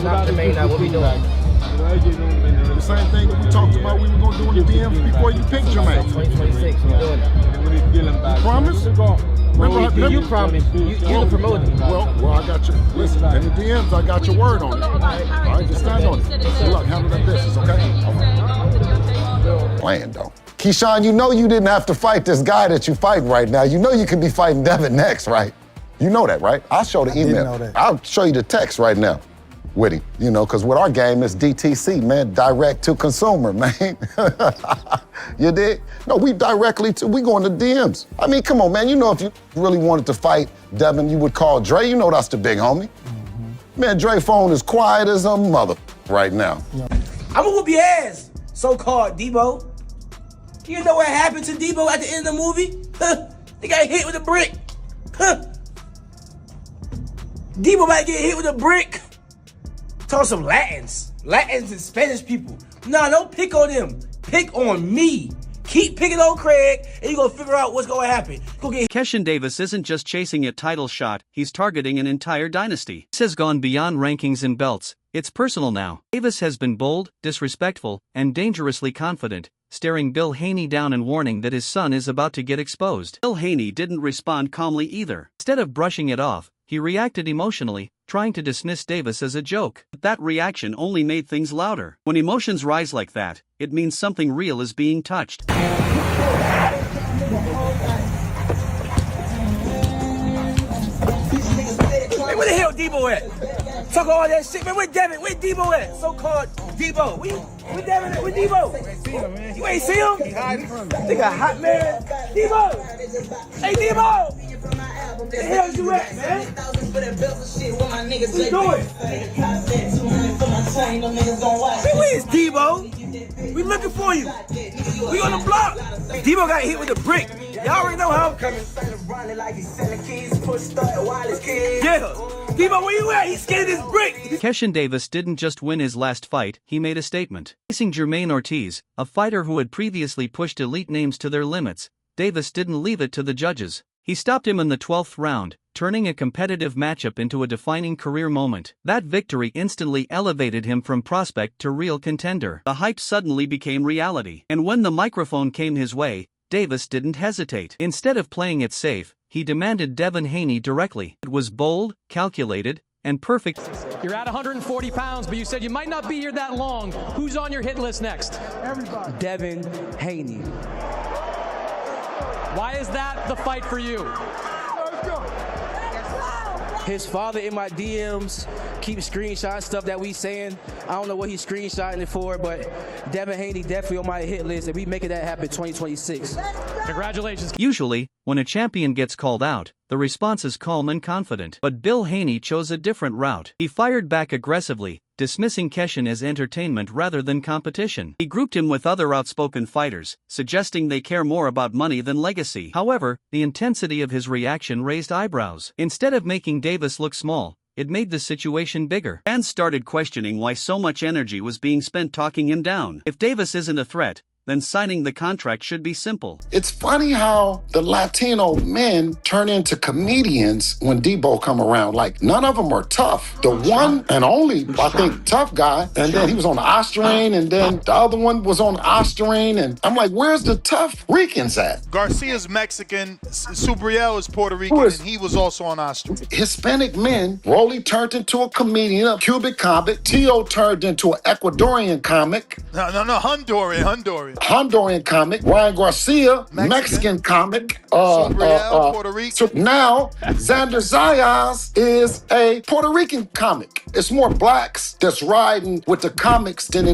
I'm not Jermaine now. What we doing? The same thing that we talked about we were going to do in the DMs before you picked Jermaine. 2026, we're doing it. Promise? You promise. You're the promoter. Well, I got you. Listen, in the DMs, I got your word on it. All right, just stand on it. Good luck, handle that business, okay? Playing, though. Keyshawn, you know you didn't have to fight this guy that you fighting right now. You know you could be fighting Devin next, right? You know that, right? I'll show the email. I didn't know that. I'll show you the text right now with him, you know, because with our game, it's DTC, man, direct to consumer, man. You dig? No, we going to DMs. I mean, come on, man. You know if you really wanted to fight Devin, you would call Dre. You know that's the big homie. Mm-hmm. Man, Dre phone is quiet as a mother right now. I'm gonna whoop your ass, so-called Debo. You know what happened to Debo at the end of the movie? He got hit with a brick. Debo might get hit with a brick. Talk some Latins and Spanish people. Nah, don't pick on them. Pick on me. Keep picking on Craig, and you're gonna figure out what's gonna happen. Keyshawn Davis isn't just chasing a title shot, he's targeting an entire dynasty. This has gone beyond rankings and belts. It's personal now. Davis has been bold, disrespectful, and dangerously confident, staring Bill Haney down and warning that his son is about to get exposed. Bill Haney didn't respond calmly either. Instead of brushing it off, he reacted emotionally, trying to dismiss Davis as a joke. But that reaction only made things louder. When emotions rise like that, it means something real is being touched. Hey, where the hell Debo at? Talk all that shit, man. Where Devin? Where Debo at? So-called Debo. Where Devin at? Where Debo? You ain't see him? Nigga hot, man. Debo! Hey, Debo! Where the hell you at, man? What you doing? Hey, where is Debo? We looking for you. We on the block. Debo got hit with a brick. Y'all already know how I'm coming. Yeah. Debo, where you at? He's scared of this brick. Keyshawn Davis didn't just win his last fight, he made a statement. Facing Jermaine Ortiz, a fighter who had previously pushed elite names to their limits, Davis didn't leave it to the judges. He stopped him in the 12th round, turning a competitive matchup into a defining career moment. That victory instantly elevated him from prospect to real contender. The hype suddenly became reality. And when the microphone came his way, Davis didn't hesitate. Instead of playing it safe, he demanded Devin Haney directly. It was bold, calculated, and perfect. You're at 140 pounds, but you said you might not be here that long. Who's on your hit list next? Everybody. Devin Haney. Why is that the fight for you? His father in my DMs keeps screenshotting stuff that we saying. I don't know what he's screenshotting it for, but Devin Haney definitely on my hit list, and we making that happen 2026. Congratulations. Usually, when a champion gets called out, the response is calm and confident. But Bill Haney chose a different route. He fired back aggressively, dismissing Keyshawn as entertainment rather than competition. He grouped him with other outspoken fighters, suggesting they care more about money than legacy. However, the intensity of his reaction raised eyebrows. Instead of making Davis look small, it made the situation bigger. Fans started questioning why so much energy was being spent talking him down. If Davis isn't a threat, then signing the contract should be simple. It's funny how the Latino men turn into comedians when Debo come around. Like, none of them are tough. The one and only, I think, tough guy, and then he was on the Ostrain, and then the other one was on the Ostrain, and I'm like, where's the tough Ricans at? Garcia's Mexican, Subriel is Puerto Rican, and he was also on Ostrain. Hispanic men, Rolly turned into a comedian, a Cuban comic, Tio turned into an Ecuadorian comic. No, Honduran comic, Ryan Garcia, Mexican comic, Puerto Rican. So now, Xander Zayas is a Puerto Rican comic. It's more blacks that's riding with the comics than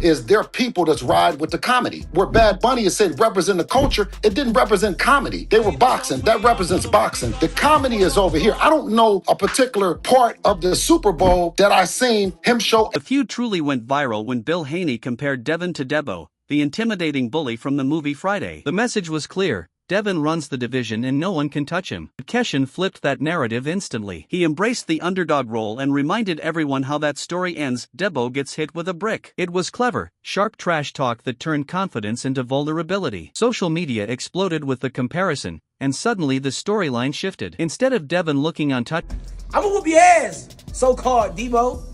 is there people that's riding with the comedy. Where Bad Bunny has said represent the culture, it didn't represent comedy. They were boxing. That represents boxing. The comedy is over here. I don't know a particular part of the Super Bowl that I seen him show. The feud truly went viral when Bill Haney compared Devin to Debo, the intimidating bully from the movie Friday. The message was clear: Devin runs the division and no one can touch him. But Keyshawn flipped that narrative instantly. He embraced the underdog role and reminded everyone how that story ends: Debo gets hit with a brick. It was clever, sharp trash talk that turned confidence into vulnerability. Social media exploded with the comparison, and suddenly the storyline shifted. Instead of Devin looking untouched, I'm gonna whoop your ass, so-called Debo.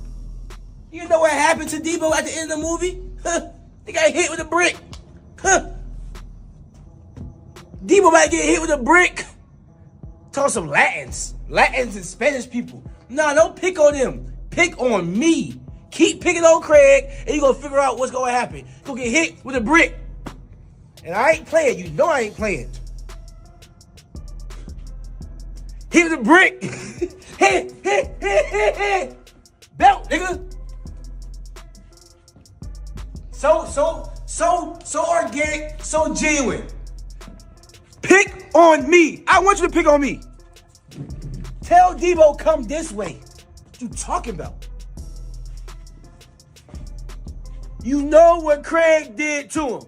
You know what happened to Debo at the end of the movie? Huh? He got hit with a brick. Huh? Debo might get hit with a brick. Talk some Latins and Spanish people. Nah, don't pick on them. Pick on me. Keep picking on Craig, and you gonna figure out what's gonna happen. You gonna get hit with a brick. And I ain't playing. You know I ain't playing. Hit with a brick. Hit. Belt, nigga. So organic, so genuine. Pick on me. I want you to pick on me. Tell Debo come this way. What you talking about? You know what Craig did to him.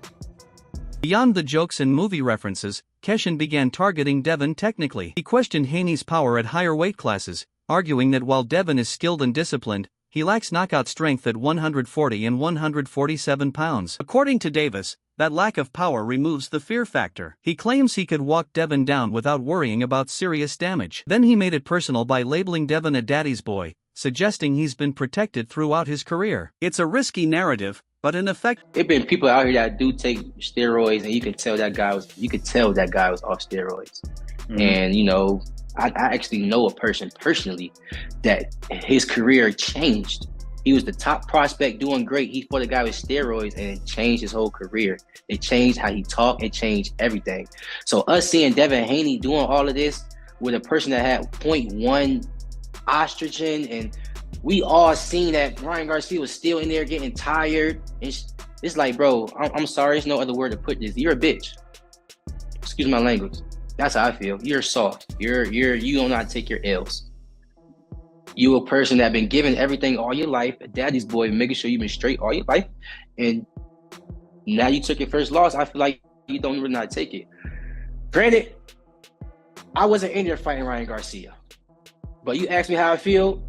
Beyond the jokes and movie references, Keyshawn began targeting Devin technically. He questioned Haney's power at higher weight classes, arguing that while Devin is skilled and disciplined, he lacks knockout strength at 140 and 147 pounds. According to Davis, that lack of power removes the fear factor. He claims he could walk Devin down without worrying about serious damage. Then he made it personal by labeling Devin a daddy's boy, suggesting he's been protected throughout his career. It's a risky narrative, but in effect, There been people out here that do take steroids, and you could tell that guy was off steroids. And you know, I actually know a person personally that his career changed. He was the top prospect, doing great. He fought a guy with steroids, and it changed his whole career. It changed how he talked. It changed everything. So us seeing Devin Haney doing all of this with a person that had 0.1 estrogen, and we all seen that Ryan Garcia was still in there getting tired. It's like, bro, I'm sorry. There's no other word to put this. You're a bitch. Excuse my language. That's how I feel. You're soft. You don't know how to take your L's. You a person that been given everything all your life, a daddy's boy, making sure you've been straight all your life, and now you took your first loss. I feel like you don't even know how to take it. Granted, I wasn't in there fighting Ryan Garcia, but you asked me how I feel.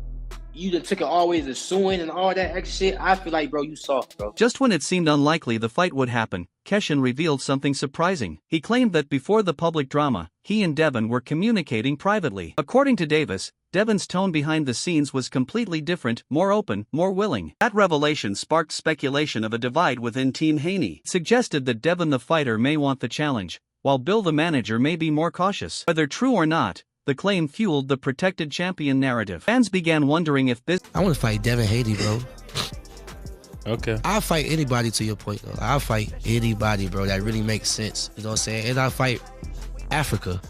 You done took it always to suing and all that extra shit. I feel like, bro, you soft, bro. just when it seemed unlikely the fight would happen, Keyshawn revealed something surprising. He claimed that before the public drama, he and Devin were communicating privately. According to Davis, Devin's tone behind the scenes was completely different, more open, more willing. That revelation sparked speculation of a divide within Team Haney. It suggested that Devin the fighter may want the challenge, while Bill the manager may be more cautious. Whether true or not, the claim fueled the protected champion narrative. Fans began wondering if this. I want to fight Devin Haney, bro. Okay. I'll fight anybody, to your point, though. I'll fight anybody, bro, that really makes sense. You know what I'm saying? And I'll fight Africa.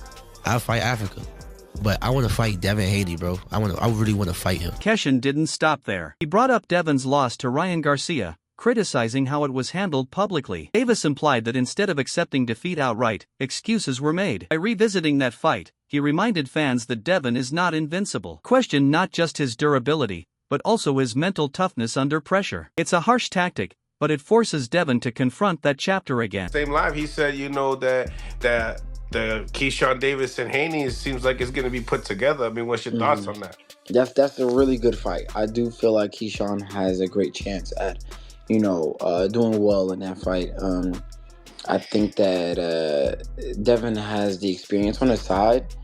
But I want to fight Devin Haney, bro. I really want to fight him. Keyshawn didn't stop there. He brought up Devin's loss to Ryan Garcia, criticizing how it was handled publicly. Davis implied that instead of accepting defeat outright, excuses were made. By revisiting that fight, he reminded fans that Devin is not invincible. Questioned not just his durability, but also his mental toughness under pressure. It's a harsh tactic, but it forces Devin to confront that chapter again. Same live, he said, you know, that the Keyshawn Davis and Haney seems like it's going to be put together. I mean, what's your thoughts on that? That's a really good fight. I do feel like Keyshawn has a great chance at, doing well in that fight. I think that Devin has the experience on his side,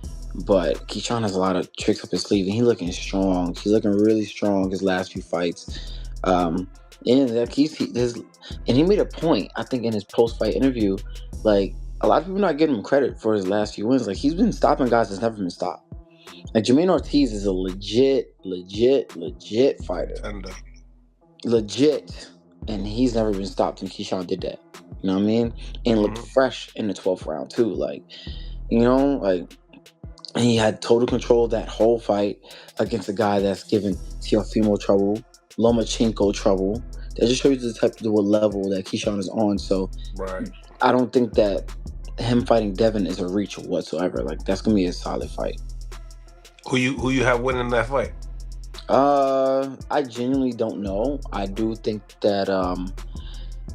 but Keyshawn has a lot of tricks up his sleeve, and he's looking strong. He's looking really strong his last few fights. And he made a point, I think, in his post-fight interview, like, a lot of people not giving him credit for his last few wins. Like, he's been stopping guys that's never been stopped. Like, Jermaine Ortiz is a legit fighter. Legit. And he's never been stopped, and Keyshawn did that. You know what I mean? And looked fresh in the 12th round, too. Like, and he had total control of that whole fight against a guy that's given Teofimo trouble, Lomachenko trouble. That just shows you the type of level that Keyshawn is on. So, right. I don't think that him fighting Devin is a reach whatsoever. Like, that's gonna be a solid fight. Who you have winning that fight? I genuinely don't know. I do think that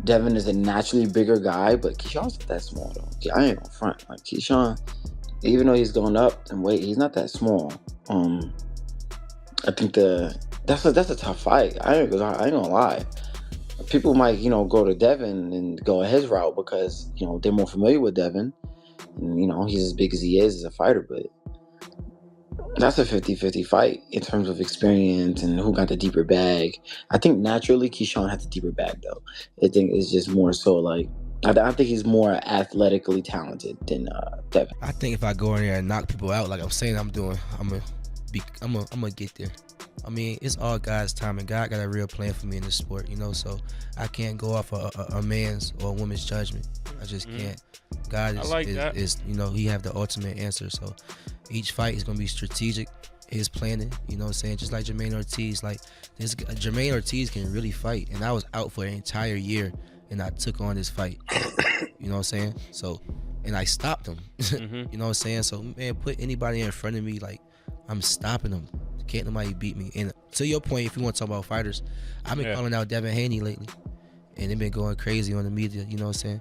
Devin is a naturally bigger guy, but Keyshawn's not that small though. I ain't gonna front. Like, Keyshawn, even though he's going up in weight, he's not that small. I think that's a tough fight. I ain't gonna lie. People might, go to Devin and go his route because, they're more familiar with Devin. And, he's as big as he is as a fighter. But That's a 50-50 fight in terms of experience and who got the deeper bag. I think naturally Keyshawn has the deeper bag, though. I think it's just more so like, I think he's more athletically talented than Devin. I think if I go in there and knock people out like I'm saying I'm doing, I'm gonna get there. I mean, it's all God's time, and God got a real plan for me in this sport, you know. So I can't go off a man's or a woman's judgment. I just can't. God is you know, He have the ultimate answer. So each fight is gonna be strategic. His planning, you know what I'm saying? Just like Jermaine Ortiz, like Jermaine Ortiz can really fight, and I was out for an entire year, and I took on this fight. You know what I'm saying? So, and I stopped him. You know what I'm saying? So, man, put anybody in front of me, like, I'm stopping them. Can't nobody beat me. And to your point, if you want to talk about fighters, I've been calling out Devin Haney lately, and they've been going crazy on the media. You know what I'm saying?